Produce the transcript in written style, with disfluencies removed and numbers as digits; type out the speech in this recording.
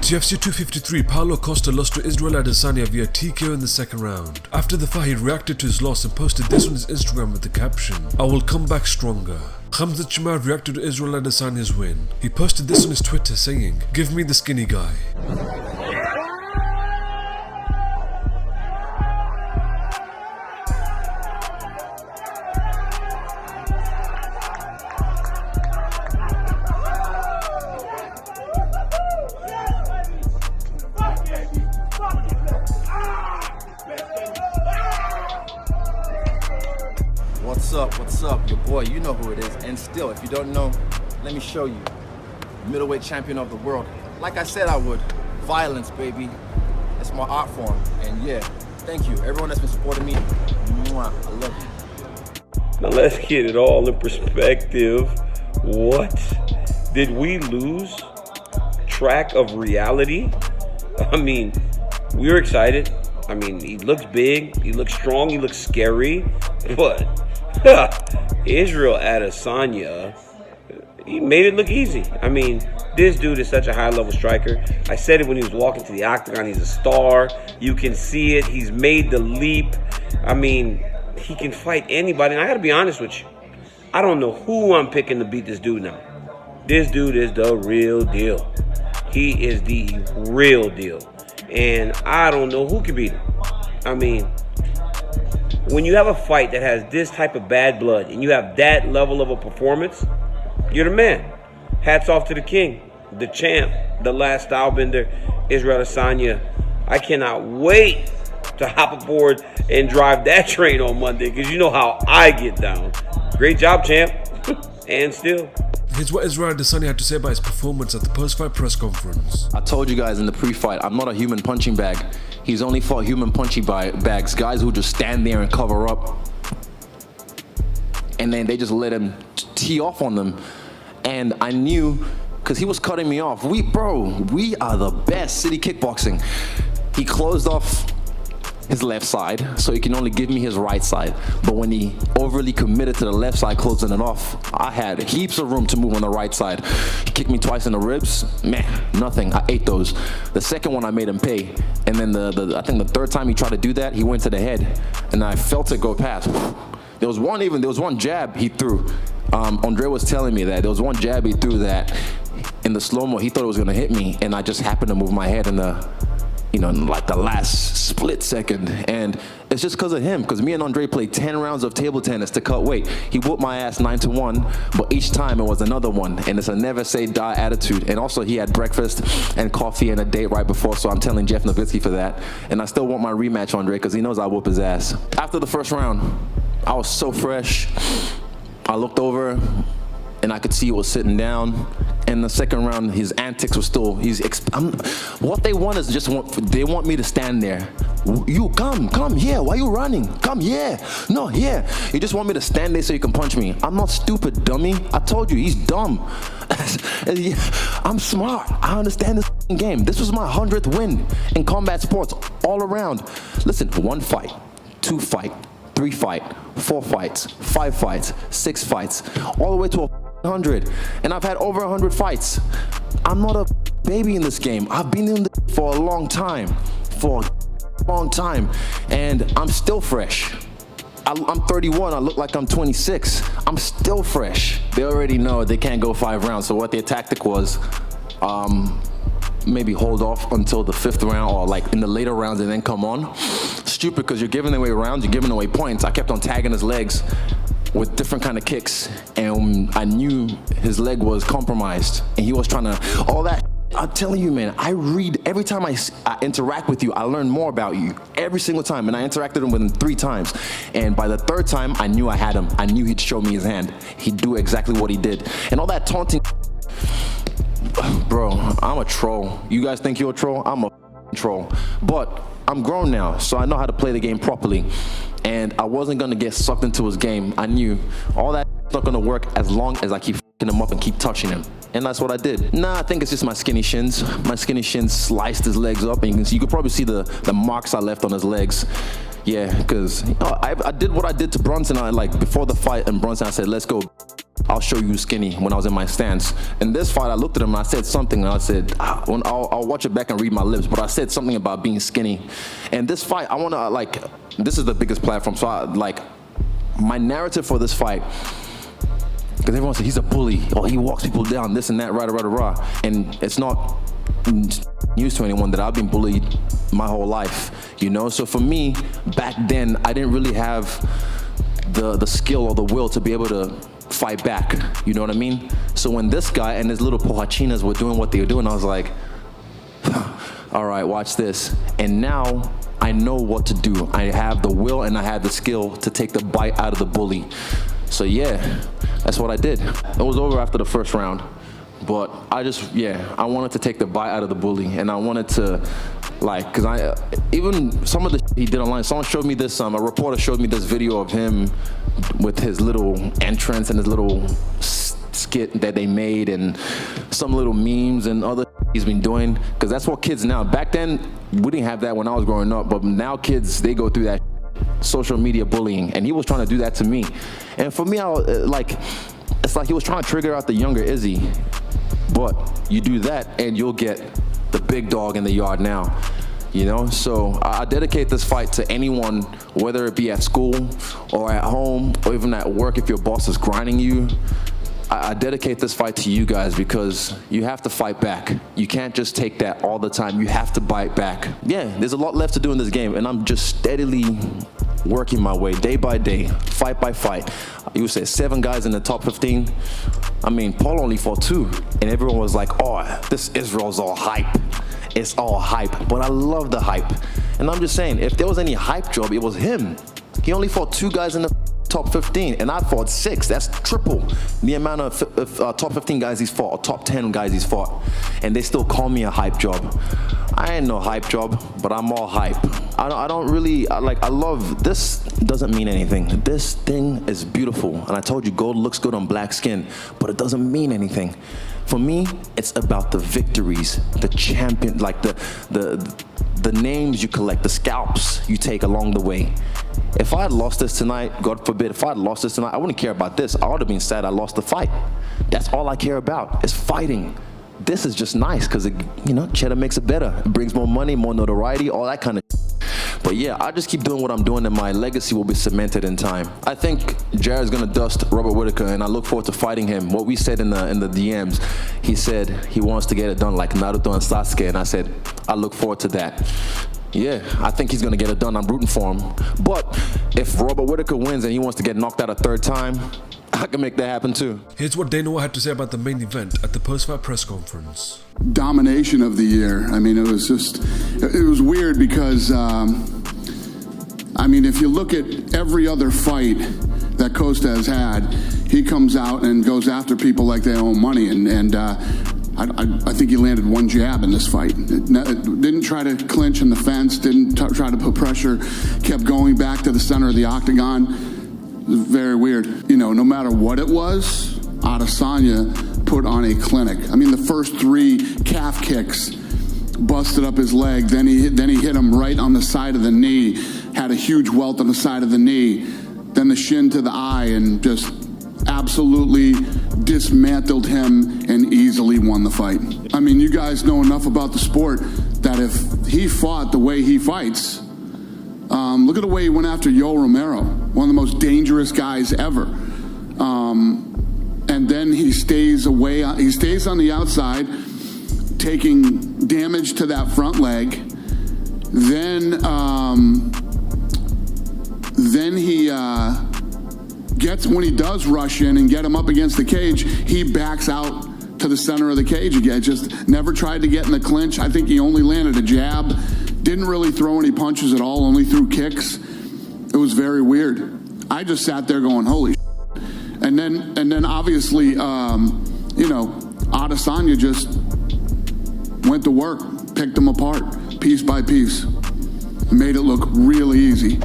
At UFC 253, Paulo Costa lost to Israel Adesanya via TKO in the second round. After the fight, he reacted to his loss and posted this on his Instagram with the caption, "I will come back stronger." Khamzat Chimeav reacted to Israel Adesanya's win. He posted this on his Twitter saying, "Give me the skinny guy." What's up? Your boy, you know who it is. And still, if you don't know, let me show you. Middleweight champion of the world. Like I said I would. Violence, baby. That's my art form. And yeah, thank you. Everyone that's been supporting me, mwah, I love you. Now let's get it all in perspective. What? Did we lose track of reality? I mean, we were excited. I mean, he looks big, he looks strong, he looks scary, but Israel Adesanya, he made it look easy. I mean, this dude is such a high-level striker. I said it when he was walking to the octagon. He's a star. You can see it. He's made the leap. I mean, he can fight anybody. And I got to be honest with you. I don't know who I'm picking to beat this dude now. This dude is the real deal. He is the real deal. And I don't know who can beat him. I mean, when you have a fight that has this type of bad blood and you have that level of a performance, you're the man. Hats off to the king, the champ, the last stylebender, Israel Adesanya. I cannot wait to hop aboard and drive that train on Monday because you know how I get down. Great job, champ. And still. Here's what Israel Adesanya had to say about his performance at the post-fight press conference. I told you guys in the pre-fight, I'm not a human punching bag. He's only fought human punching bags, guys who just stand there and cover up. And then they just let him tee off on them. And I knew, because he was cutting me off. We are the best city kickboxing. He closed off his left side, so he can only give me his right side. But when he overly committed to the left side, closing it off, I had heaps of room to move on the right side. He kicked me twice in the ribs. Man, nothing. I ate those. The second one, I made him pay. And then I think the third time he tried to do that, he went to the head, and I felt it go past. There was one jab he threw. Andre was telling me that there was one jab he threw that in the slow-mo, he thought it was gonna hit me, and I just happened to move my head in the, in like the last split second. And it's just because of him, because me and Andre played 10 rounds of table tennis to cut weight. He whooped my ass 9-1, but each time it was another one, and it's a never say die attitude. And also he had breakfast and coffee and a date right before, so I'm telling Jeff Nowitzki for that. And I still want my rematch, Andre, because he knows I'll whoop his ass. After the first round, I was so fresh. I looked over and I could see he was sitting down. In the second round, his antics were still, what they want is they want me to stand there. You come here, why you running? Come here, no, here. You just want me to stand there so you can punch me. I'm not stupid, dummy. I told you, he's dumb. I'm smart, I understand this game. This was my 100th win in combat sports all around. Listen, 1 fight, 2 fight, 3 fight, 4 fights, 5 fights, 6 fights, all the way to 100, and I've had over 100 fights. I'm not a baby in this game. I've been in this for a long time, and I'm still fresh. I'm 31, I look like I'm 26. I'm still fresh. They already know they can't go 5 rounds, so what their tactic was, maybe hold off until the 5th round or like in the later rounds and then come on. Stupid, because you're giving away rounds, you're giving away points. I kept on tagging his legs with different kind of kicks, and I knew his leg was compromised, and he was trying to, all that. I'm telling you, man, I read, every time I interact with you, I learn more about you, every single time, and I interacted with him 3 times, and by the 3rd time, I knew I had him. I knew he'd show me his hand. He'd do exactly what he did, and all that taunting, bro, I'm a troll. You guys think you're a troll? I'm a troll, but I'm grown now, so I know how to play the game properly. And I wasn't gonna get sucked into his game. I knew all that's not gonna work as long as I keep f***ing him up and keep touching him. And that's what I did. Nah, I think it's just my skinny shins. My skinny shins sliced his legs up, and you could probably see the marks I left on his legs. Yeah, because I did what I did to Brunson. Before the fight and Brunson, I said, let's go. I'll show you skinny when I was in my stance. In this fight, I looked at him and I said something. And I said, I'll watch it back and read my lips. But I said something about being skinny. And this fight, I want to, this is the biggest platform. So, my narrative for this fight, because everyone said he's a bully. Oh, he walks people down, this and that, rah. And it's not news to anyone that I've been bullied my whole life, you know? So for me, back then, I didn't really have the skill or the will to be able to fight back, you know what I mean? So when this guy and his little pohachinas were doing what they were doing, I was like, all right, watch this. And now I know what to do. I have the will and I have the skill to take the bite out of the bully. So yeah, that's what I did. It was over after the first round. But I wanted to take the bite out of the bully, and I wanted to, because even some of the he did online, someone showed me this, a reporter showed me this video of him with his little entrance and his little skit that they made and some little memes and other he's been doing, because that's what kids now, back then, we didn't have that when I was growing up, but now kids, they go through that social media bullying, and he was trying to do that to me. And for me, it's like he was trying to trigger out the younger Izzy. But you do that and you'll get the big dog in the yard now, you know? So I dedicate this fight to anyone, whether it be at school or at home or even at work if your boss is grinding you. I dedicate this fight to you guys because you have to fight back. You can't just take that all the time. You have to bite back. Yeah, there's a lot left to do in this game, and I'm just steadily working my way day by day, fight by fight. You would say 7 guys in the top 15. I mean, Paul only fought 2, and everyone was like, oh, this Israel's all hype. It's all hype, but I love the hype. And I'm just saying, if there was any hype job, it was him. He only fought 2 guys in the top 15, and I fought 6. That's triple the amount of top 15 guys he's fought, or top 10 guys he's fought, and they still call me a hype job. I ain't no hype job, but I'm all hype. I don't really, I love, this doesn't mean anything. This thing is beautiful, and I told you gold looks good on black skin, but it doesn't mean anything. For me, it's about the victories, the champion, the names you collect, the scalps you take along the way. If I had lost this tonight, God forbid, if I had lost this tonight, I wouldn't care about this. I would have been sad I lost the fight. That's all I care about, is fighting. This is just nice because, cheddar makes it better. It brings more money, more notoriety, all that kind of But yeah, I just keep doing what I'm doing and my legacy will be cemented in time. I think Jared's gonna dust Robert Whittaker, and I look forward to fighting him. What we said in the DMs, he said he wants to get it done like Naruto and Sasuke, and I said, I look forward to that. Yeah, I think he's gonna get it done. I'm rooting for him. But if Robert Whittaker wins and he wants to get knocked out a 3rd time, I can make that happen too. Here's what Dana White had to say about the main event at the post-fight press conference. Domination of the year. I mean, it was weird because, if you look at every other fight that Costa has had, he comes out and goes after people like they owe money, I think he landed 1 jab in this fight. Didn't try to clinch in the fence, didn't try to put pressure, kept going back to the center of the octagon. It was very weird. No matter what it was, Adesanya put on a clinic. The first 3 calf kicks busted up his leg. Then he hit him right on the side of the knee, had a huge welt on the side of the knee, then the shin to the eye, and just absolutely dismantled him and easily won the fight. You guys know enough about the sport that if he fought the way he fights, look at the way he went after Yoel Romero, one of the most dangerous guys ever. And then he stays away, he stays on the outside, taking damage to that front leg. Then he when he does rush in and get him up against the cage, he backs out to the center of the cage again. Just never tried to get in the clinch. I think he only landed a jab. Didn't really throw any punches at all, only threw kicks. It was very weird. I just sat there going, holy shit. And then obviously, Adesanya just went to work, picked them apart, piece by piece, made it look really easy.